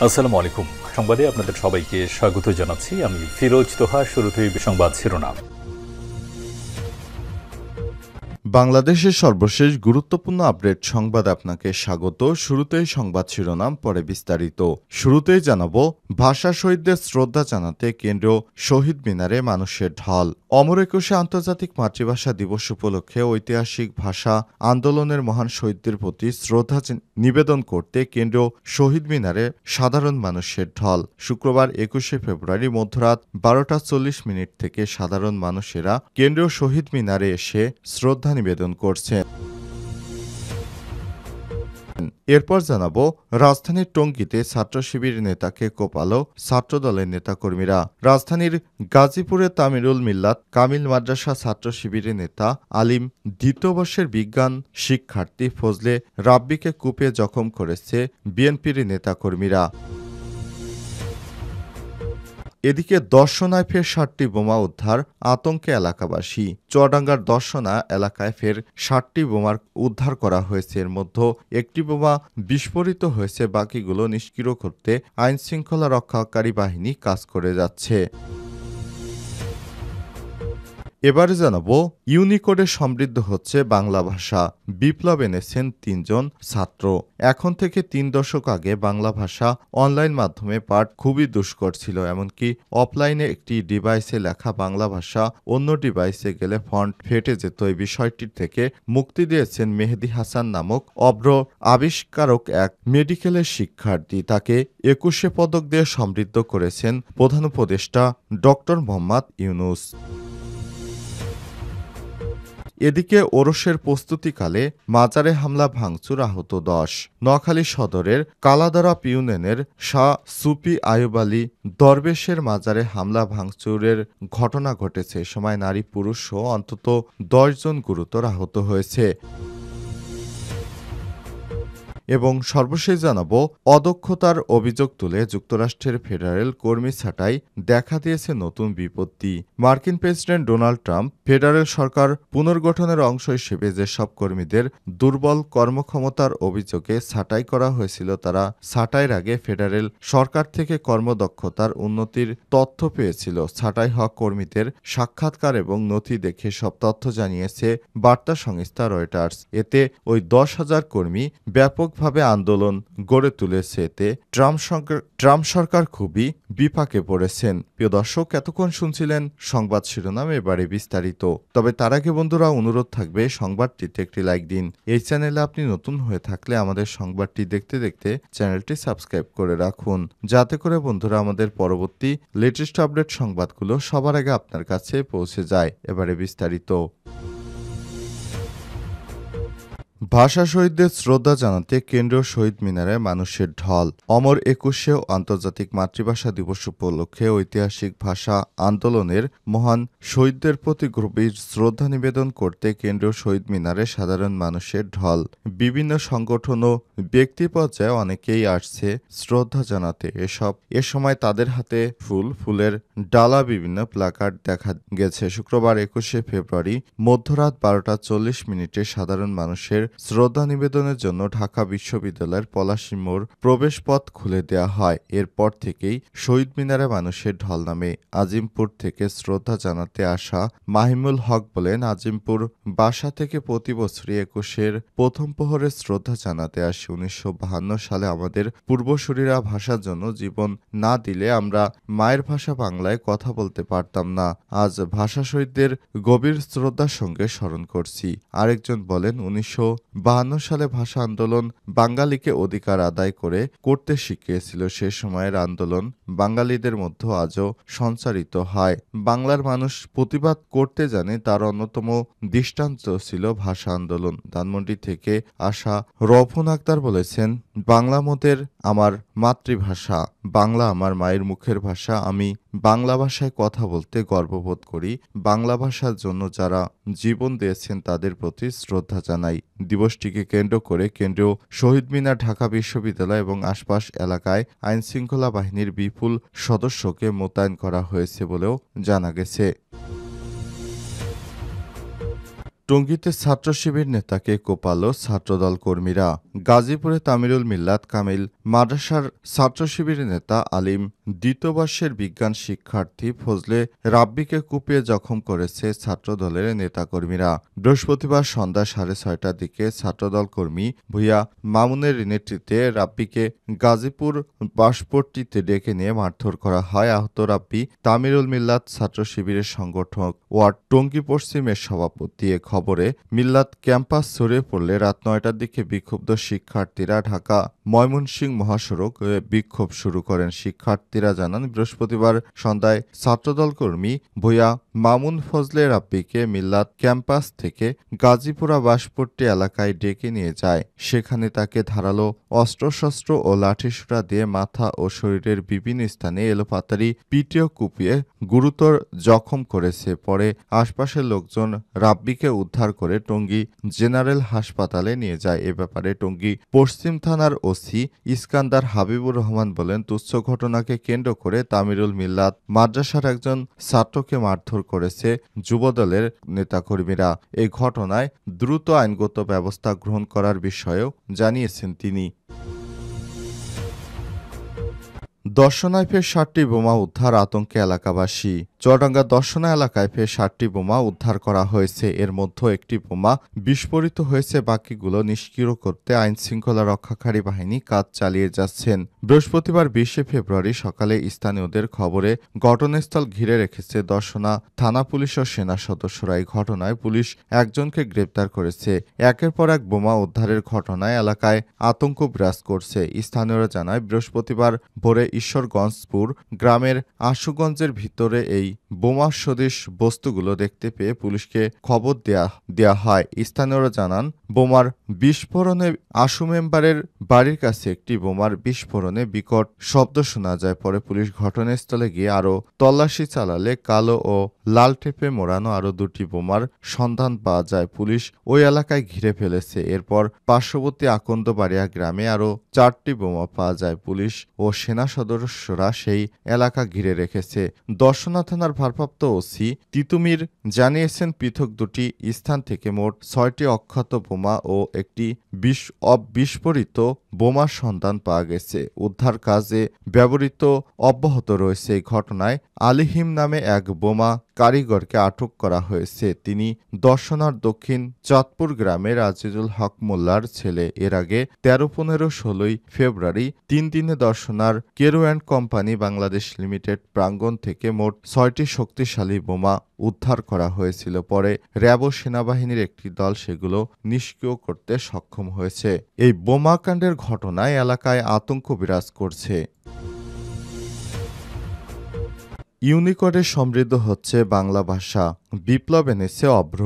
আসসালামু আলাইকুম। সংবাদে আপনাদের সবাইকে স্বাগত জানাচ্ছি। আমি ফিরোজ তোহা। শুরুতেই সংবাদ শিরোনাম। বাংলাদেশের সর্বশেষ গুরুত্বপূর্ণ আপডেট সংবাদ আপনাকে স্বাগত। শুরুতেই সংবাদ শিরোনাম, পরে বিস্তারিত। শুরুতেই জানাবো, ভাষা শহীদদের শ্রদ্ধা জানাতে কেন্দ্রীয় শহীদ মিনারে মানুষের ঢল। অমর একুশে আন্তর্জাতিক মাতৃভাষা দিবস উপলক্ষে ঐতিহাসিক ভাষা আন্দোলনের মহান শহীদদের প্রতি শ্রদ্ধা নিবেদন করতে কেন্দ্রীয় শহীদ মিনারে সাধারণ মানুষের ঢল। শুক্রবার ২১শে ফেব্রুয়ারি মধ্যরাত ১২টা ৪০ থেকে সাধারণ মানুষেরা কেন্দ্রীয় শহীদ মিনারে এসে শ্রদ্ধা নিবেদন করছে। এরপর জানাবো, রাজধানীর টঙ্গীতে ছাত্র শিবির নেতাকে কোপালো ছাত্রদলের নেতাকর্মীরা। রাজধানীর গাজীপুরে তামিরুল মিল্লাত কামিল মাদ্রাসা ছাত্র শিবিরের নেতা আলিম দ্বিতীয় বর্ষের বিজ্ঞান শিক্ষার্থী ফজলে রাব্বিকে কুপিয়ে জখম করেছে বিএনপির নেতাকর্মীরা। এদিকে দর্শনায় ফের ৭টি বোমা উদ্ধার, আতঙ্কে এলাকাবাসী। চুয়াডাঙ্গার দর্শনা এলাকায় ফের ৭টি বোমা উদ্ধার করা হয়েছে। এর মধ্যে একটি বোমা বিস্ফোরিত হয়েছে, বাকিগুলো নিষ্ক্রিয় করতে আইনশৃঙ্খলা রক্ষাকারী বাহিনী কাজ করে যাচ্ছে। এবারে জানাবো, ইউনিকোডে সমৃদ্ধ হচ্ছে বাংলা ভাষা। বিপ্লব এনেছেন ৩ জন ছাত্র। এখন থেকে ৩ দশক আগে বাংলা ভাষা অনলাইন মাধ্যমে পাঠ খুবই দুষ্কর ছিল। এমনকি অফলাইনে একটি ডিভাইসে লেখা বাংলা ভাষা অন্য ডিভাইসে গেলে ফন্ট ফেটে যেত। এই বিষয়টি থেকে মুক্তি দিয়েছেন মেহেদী হাসান নামক অভ্র আবিষ্কারক এক মেডিকেলের শিক্ষার্থী। তাকে ২১শে পদক দিয়ে সমৃদ্ধ করেছেন প্রধান উপদেষ্টা ডক্টর মোহাম্মদ ইউনূস। এদিকে ওরসের প্রস্তুতিকালে মাজারে হামলা ভাঙচুর, আহত ১০। নোয়াখালী সদরের কালাদারা ইউনিয়নের শাহ সুফি আয়ুব আলী দরবেশের মাজারে হামলা ভাঙচুরের ঘটনা ঘটেছে। এ সময় নারী পুরুষ সহ অন্তত ১০ জন গুরুতর আহত হয়েছে। এবং সর্বশেষ জানাবো, অদক্ষতার অভিযোগ তুলে যুক্তরাষ্ট্রের ফেডারেল কর্মী ছাঁটাই দেখা দিয়েছে নতুন বিপত্তি। মার্কিন প্রেসিডেন্ট ডোনাল্ড ট্রাম্প ফেডারেল সরকার পুনর্গঠনের অংশ হিসেবে যেসব কর্মীদের দুর্বল কর্মক্ষমতার অভিযোগে ছাঁটাই করা হয়েছিল, তারা ছাঁটাইয়ের আগে ফেডারেল সরকার থেকে কর্মদক্ষতার উন্নতির তথ্য পেয়েছিল। ছাঁটাই হওয়া কর্মীদের সাক্ষাৎকার এবং নথি দেখে সব তথ্য জানিয়েছে বার্তা সংস্থা রয়টার্স। এতে ওই ১০,০০০ কর্মী ব্যাপক ভাবে আন্দোলন গড়ে তুলেছে। এতে ট্রাম্প সরকার খুবই বিপাকে পড়েছেন। প্রিয় দর্শক, এতক্ষণ শুনছিলেন সংবাদ শিরোনাম, এবারে বিস্তারিত। তবে তার আগে বন্ধুরা, অনুরোধ থাকবে সংবাদটিতে একটি লাইক দিন। এই চ্যানেলে আপনি নতুন হয়ে থাকলে আমাদের সংবাদটি দেখতে দেখতে চ্যানেলটি সাবস্ক্রাইব করে রাখুন, যাতে করে বন্ধুরা আমাদের পরবর্তী লেটেস্ট আপডেট সংবাদগুলো সবার আগে আপনার কাছে পৌঁছে যায়। এবারে বিস্তারিত। ভাষা শহীদদের শ্রদ্ধা জানাতে কেন্দ্রীয় শহীদ মিনারে মানুষের ঢল। অমর একুশে আন্তর্জাতিক মাতৃভাষা দিবস উপলক্ষে ঐতিহাসিক ভাষা আন্দোলনের মহান শহীদদের প্রতি গভীর শ্রদ্ধা নিবেদন করতে কেন্দ্রীয় শহীদ মিনারে সাধারণ মানুষের ঢল। বিভিন্ন সংগঠন ও ব্যক্তি পর্যায়ে অনেকেই আসছে শ্রদ্ধা জানাতে। এ সময় তাদের হাতে ফুলের ডালা, বিভিন্ন প্ল্যাকার্ড দেখা গেছে। শুক্রবার ২১শে ফেব্রুয়ারি মধ্যরাত ১২টা ৪০ সাধারণ মানুষের শ্রদ্ধা নিবেদনের জন্য ঢাকা বিশ্ববিদ্যালয়ের পলাশী মোড় প্রবেশপথ খুলে দেওয়া হয়। এরপর থেকেই শহীদ মিনারে মানুষের ঢল নামে। আজিমপুর থেকে শ্রদ্ধা জানাতে আসা মাহিমুল হক বলেন, আজিমপুর বাসা থেকে প্রতি বছরই ২১-এর প্রথম প্রহরে শ্রদ্ধা জানাতে আসি। ১৯৫২ সালে আমাদের পূর্বসূরীরা ভাষার জন্য জীবন না দিলে আমরা মায়ের ভাষা বাংলায় কথা বলতে পারতাম না। আজ ভাষা শহীদদের গভীর শ্রদ্ধার সঙ্গে স্মরণ করছি। আরেকজন বলেন, ১৯৫২ সালে ভাষা আন্দোলন বাঙালিকে অধিকার আদায় করতে শিখিয়েছিল। সে সময়ের আন্দোলন বাঙালিদের মধ্যে আজও সঞ্চারিত হয়। বাংলার মানুষ প্রতিবাদ করতে জানে, তার অন্যতম দৃষ্টান্ত ছিল ভাষা আন্দোলন। ধানমন্ডি থেকে আসা রফুন আক্তার বলেছেন, বাংলা মোদের আমার মাতৃভাষা, বাংলা আমার মায়ের মুখের ভাষা। আমি বাংলা ভাষায় কথা বলতে গর্ববোধ করি। বাংলা ভাষার জন্য যারা জীবন দিয়েছেন তাদের প্রতি শ্রদ্ধা জানাই। দিবসটিকে কেন্দ্র করে কেন্দ্রীয় শহীদ মিনার, ঢাকা বিশ্ববিদ্যালয় এবং আশপাশ এলাকায় আইনশৃঙ্খলা বাহিনীর বিপুল সদস্যকে মোতায়েন করা হয়েছে বলেও জানা গেছে। টঙ্গীতে ছাত্র শিবির নেতাকে কোপালো ছাত্রদল কর্মীরা। গাজীপুরে তামিরুল মিল্লাত কামিল মাদ্রাসার ছাত্র শিবিরের নেতা আলিম দ্বিতীয় বর্ষের বিজ্ঞান শিক্ষার্থী ফজলে রাব্বিকে কুপিয়ে জখম করেছে ছাত্রদলের নেতাকর্মীরা। বৃহস্পতিবার সন্ধ্যা 6:30টার দিকে ছাত্রদল কর্মী ভূঁইয়া মামুনের নেতৃত্বে রাব্বিকে গাজীপুর বাসপট্টিতে ডেকে নিয়ে মারধর করা হয়। আহত রাব্বি তামিরুল মিল্লাত ছাত্র শিবিরের সংগঠক ওয়ার্ড টঙ্গী পশ্চিমের সভাপতি। এ খবরে মিল্লাত ক্যাম্পাস ছড়িয়ে পড়লে রাত 9টার দিকে বিক্ষুব্ধ শিক্ষার্থীরা ঢাকা ময়মনসিংহ মহাসড়ক বিক্ষোভ শুরু করেন। শিক্ষার্থীরা জানান, বৃহস্পতিবার সন্ধ্যায় ছাত্রদল কর্মী ভূঁইয়া মামুন ফজলে রাব্বিকে মিল্লাত ক্যাম্পাস থেকে গাজীপুরা বাসপট্টি এলাকায় ডেকে নিয়ে যায়। সেখানে তাকে ধারালো অস্ত্রশস্ত্র ও লাঠিসোঁটা দিয়ে মাথা ও শরীরের বিভিন্ন স্থানে এলোপাতাড়ি পিটিয়ে কুপিয়ে গুরুতর জখম করেছে। পরে আশপাশের লোকজন রাব্বিকে উদ্ধার করে টঙ্গী জেনারেল হাসপাতালে নিয়ে যায়। এ ব্যাপারে টঙ্গী পশ্চিম থানার ওসি ইস্কান্দার হাবিবুর রহমান বলেন, তুচ্ছ ঘটনাকে কেন্দ্র করে তামিরুল মিল্লাত মাদ্রাসার একজন ছাত্রকে মারধর করেছে যুবদলের নেতাকর্মীরা। এই ঘটনায় দ্রুত আইনগত ব্যবস্থা গ্রহণ করার বিষয়েও জানিয়েছেন তিনি। দর্শনায় ফের 7টি বোমা উদ্ধার, আতঙ্কে এলাকাবাসী। চুয়াডাঙ্গা দর্শনা এলাকায় ফের 7টি বোমা উদ্ধার করা হয়েছে। এর মধ্যে একটি বোমা বিস্ফোরিত হয়েছে। বাকিগুলো নিষ্ক্রিয় করতে আইনশৃঙ্খলা রক্ষাকারী বাহিনী কাজ চালিয়ে যাচ্ছেন। বৃহস্পতিবার 20শে ফেব্রুয়ারি সকালে স্থানীয়দের খবরে ঘটনাস্থল ঘিরে রেখেছে দর্শনা থানা পুলিশ ও সেনা সদস্যরা। এই ঘটনায় পুলিশ একজনকে গ্রেপ্তার করেছে। একের পর এক বোমা উদ্ধারের ঘটনায় এলাকায় আতঙ্ক বিরাজ করছে। স্থানীয়রা জানায়, বৃহস্পতিবার ভোরে ঈশ্বরগঞ্জপুর গ্রামের আশুগঞ্জের ভিতরে এই বোমা সদৃশ বস্তুগুলো দেখতে পেয়ে পুলিশকে খবর দেয়া হয়। স্থানীয়রা জানান, বোমার বিস্ফোরণে আশু মেম্বারের বাড়ির কাছে একটি বোমার বিস্ফোরণে বিকট শব্দ শোনা যায়। পরে পুলিশ ঘটনাস্থলে গিয়ে আরও তল্লাশি চালালে কালো ও লাল টেপে মোড়ানো আরও 2টি বোমার সন্ধান পাওয়া যায়। পুলিশ ওই এলাকায় ঘিরে ফেলেছে। এরপর পার্শ্ববর্তী আকন্দবাড়িয়া গ্রামে আরও 4টি বোমা পাওয়া যায়। পুলিশ ও সেনা সদস্যরা সেই এলাকা ঘিরে রেখেছে। দর্শনা থানার ভারপ্রাপ্ত ওসি তিতুমির জানিয়েছেন, পৃথক 2টি স্থান থেকে মোট 6টি অক্ষত বোমা ও একটি বিস্ফোরিত বোমার সন্ধান পাওয়া গেছে। উদ্ধার কাজে ব্যবহৃত অব্যাহত রয়েছে। এই ঘটনায় আলিহিম নামে এক বোমা কারিগরকে আটক করা হয়েছে। তিনি দর্শনার দক্ষিণ চাঁদপুর গ্রামের আজিজুল হক মোল্লার ছেলে। এর আগে 13, 15, 16 ফেব্রুয়ারি 3 দিনে দর্শনার কেরো অ্যান্ড কোম্পানি বাংলাদেশ লিমিটেড প্রাঙ্গণ থেকে মোট 6টি শক্তিশালী বোমা উদ্ধার করা হয়েছিল। পরে র্যাব ও সেনাবাহিনীর একটি দল সেগুলো নিষ্ক্রিয় করতে সক্ষম হয়েছে। এই বোমাকাণ্ডের ঘটনায় এলাকায় আতঙ্ক বিরাজ করছে। ইউনিকোডে সমৃদ্ধ হচ্ছে বাংলা ভাষা, বিপ্লব এনেছে অভ্র।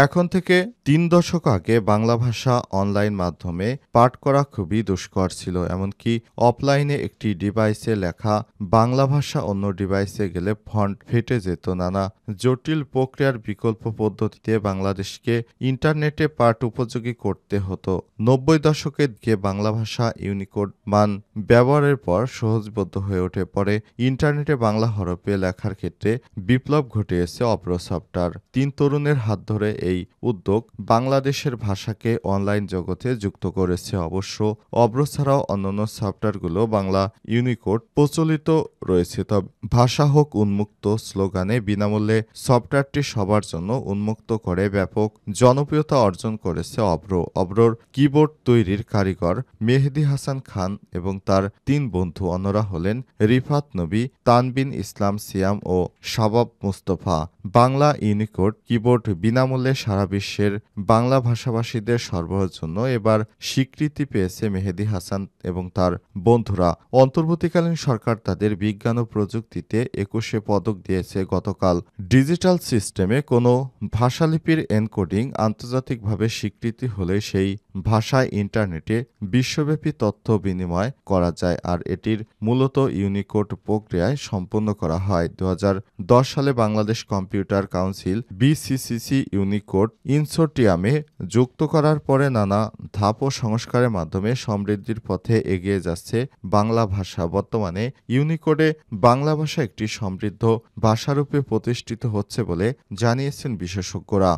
এখন থেকে 3 দশক আগে বাংলা ভাষা অনলাইন মাধ্যমে পাঠ করা খুবই দুষ্কর ছিল। এমনকি অফলাইনে একটি ডিভাইসে লেখা বাংলা ভাষা অন্য ডিভাইসে গেলে ফন্ট ফেটে যেত। নানা জটিল প্রক্রিয়ার বিকল্প পদ্ধতিতে বাংলাদেশকে ইন্টারনেটে পাঠ উপযোগী করতে হতো। 90 দশকের দিকে বাংলা ভাষা ইউনিকোড মান ব্যবহারের পর সহজবোধ্য হয়ে ওঠে। পরে ইন্টারনেটে বাংলা হরফে লেখার ক্ষেত্রে বিপ্লব ঘটিয়েছে অভ্র সফটওয়্যার। 3 তরুণের হাত ধরে এই উদ্যোগ বাংলাদেশের ভাষাকে অনলাইন জগতে যুক্ত করেছে। অবশ্য অভ্র ছাড়াও অন্যান্য সফটওয়্যারগুলো বাংলা ইউনিকোড প্রচলিত রয়েছে। তবে ভাষা হোক উন্মুক্ত স্লোগানে বিনামূল্যে সফটওয়্যারটি সবার জন্য উন্মুক্ত করে ব্যাপক জনপ্রিয়তা অর্জন করেছে অভ্র। অভ্রর কিবোর্ড তৈরির কারিগর মেহেদী হাসান খান এবং তার 3 বন্ধু। অন্যরা হলেন রিফাত নবী, তানবিন ইসলাম সিয়াম ও শাবাব মুস্তফা। বাংলা ইউনিকোড কিবোর্ড বিনামূল্যে সারা বিশ্বের বাংলা ভাষাভাষীদের সরবরাহের জন্য এবার স্বীকৃতি পেয়েছে মেহেদী হাসান এবং তার বন্ধুরা। অন্তর্বর্তীকালীন সরকার তাদের বিজ্ঞান ও প্রযুক্তিতে 21শে পদক দিয়েছে। গতকাল ডিজিটাল সিস্টেমে কোনো ভাষালিপির এনকোডিং আন্তর্জাতিকভাবে স্বীকৃতি হলে সেই ভাষায় ইন্টারনেটে বিশ্বব্যাপী তথ্য বিনিময় করা যায়, আর এটির মূলত ইউনিকোড প্রক্রিয়ায় সম্পন্ন করা হয়। 2010 সালে Bangladesh computer council BCCC Unicode ইনসোর্টিয়ামে যুক্ত করার পরে নানা ধাপ ও সংস্কারের মাধ্যমে সমৃদ্ধির পথে এগিয়ে যাচ্ছে বাংলা ভাষা। বর্তমানে ইউনিকোডে বাংলা ভাষা একটি সমৃদ্ধ ভাষারূপে প্রতিষ্ঠিত হচ্ছে বলে জানিয়েছেন বিশেষজ্ঞরা।